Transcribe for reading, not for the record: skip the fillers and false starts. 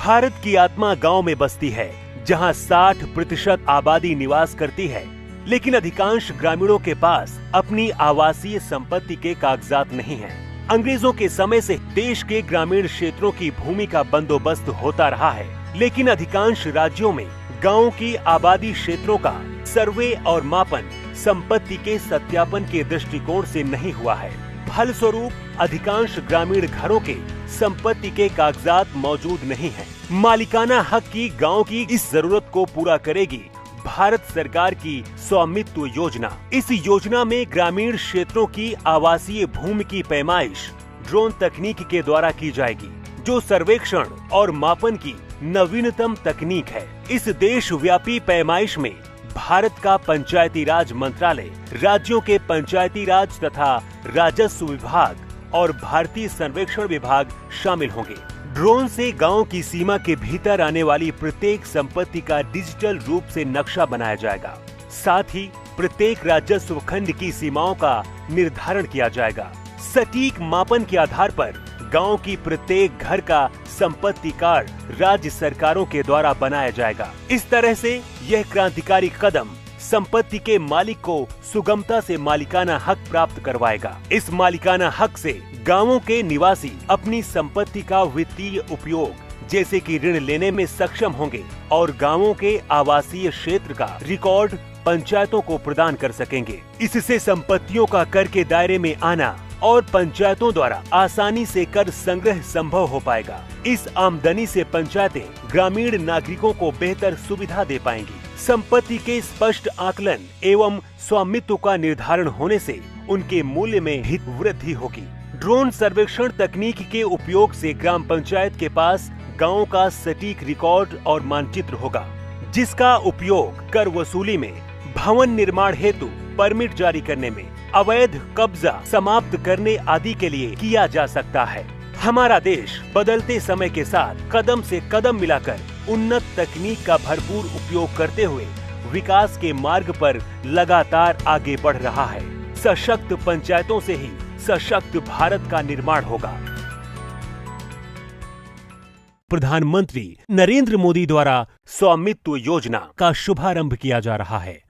भारत की आत्मा गांव में बसती है, जहां 60% आबादी निवास करती है, लेकिन अधिकांश ग्रामीणों के पास अपनी आवासीय संपत्ति के कागजात नहीं हैं। अंग्रेजों के समय से देश के ग्रामीण क्षेत्रों की भूमि का बंदोबस्त होता रहा है, लेकिन अधिकांश राज्यों में गांवों की आबादी क्षेत्रों का सर्वे और मापन संपत्ति के सत्यापन के दृष्टिकोण से नहीं हुआ है। फलस्वरूप अधिकांश ग्रामीण घरों के संपत्ति के कागजात मौजूद नहीं हैं। मालिकाना हक की गांव की इस जरूरत को पूरा करेगी भारत सरकार की स्वामित्व योजना। इस योजना में ग्रामीण क्षेत्रों की आवासीय भूमि की पैमाइश ड्रोन तकनीक के द्वारा की जाएगी, जो सर्वेक्षण और मापन की नवीनतम तकनीक है। इस देशव्यापी पैमाइश में भारत का पंचायती राज मंत्रालय, राज्यों के पंचायती राज तथा राजस्व विभाग और भारतीय सर्वेक्षण विभाग शामिल होंगे। ड्रोन से गांव की सीमा के भीतर आने वाली प्रत्येक संपत्ति का डिजिटल रूप से नक्शा बनाया जाएगा। साथ ही प्रत्येक राजस्व खंड की सीमाओं का निर्धारण किया जाएगा। सटीक मापन के आधार पर गांव की प्रत्येक घर का संपत्ति कार्ड राज्य सरकारों के द्वारा बनाया जाएगा। इस तरह से यह क्रांतिकारी कदम संपत्ति के मालिक को सुगमता से मालिकाना हक प्राप्त करवाएगा। इस मालिकाना हक से गांवों के निवासी अपनी संपत्ति का वित्तीय उपयोग जैसे कि ऋण लेने में सक्षम होंगे और गांवों के आवासीय क्षेत्र का रिकॉर्ड पंचायतों को प्रदान कर सकेंगे। इससे संपत्तियों का कर के दायरे में आना और पंचायतों द्वारा आसानी से कर संग्रह संभव हो पाएगा। इस आमदनी से पंचायतें ग्रामीण नागरिकों को बेहतर सुविधा दे पाएंगी। संपत्ति के स्पष्ट आकलन एवं स्वामित्व का निर्धारण होने से उनके मूल्य में हित वृद्धि होगी। ड्रोन सर्वेक्षण तकनीक के उपयोग से ग्राम पंचायत के पास गांव का सटीक रिकॉर्ड और मानचित्र होगा, जिसका उपयोग कर वसूली में, भवन निर्माण हेतु परमिट जारी करने में, अवैध कब्जा समाप्त करने आदि के लिए किया जा सकता है। हमारा देश बदलते समय के साथ कदम से कदम मिलाकर उन्नत तकनीक का भरपूर उपयोग करते हुए विकास के मार्ग पर लगातार आगे बढ़ रहा है। सशक्त पंचायतों से ही सशक्त भारत का निर्माण होगा। प्रधानमंत्री नरेंद्र मोदी द्वारा स्वामित्व योजना का शुभारंभ किया जा रहा है।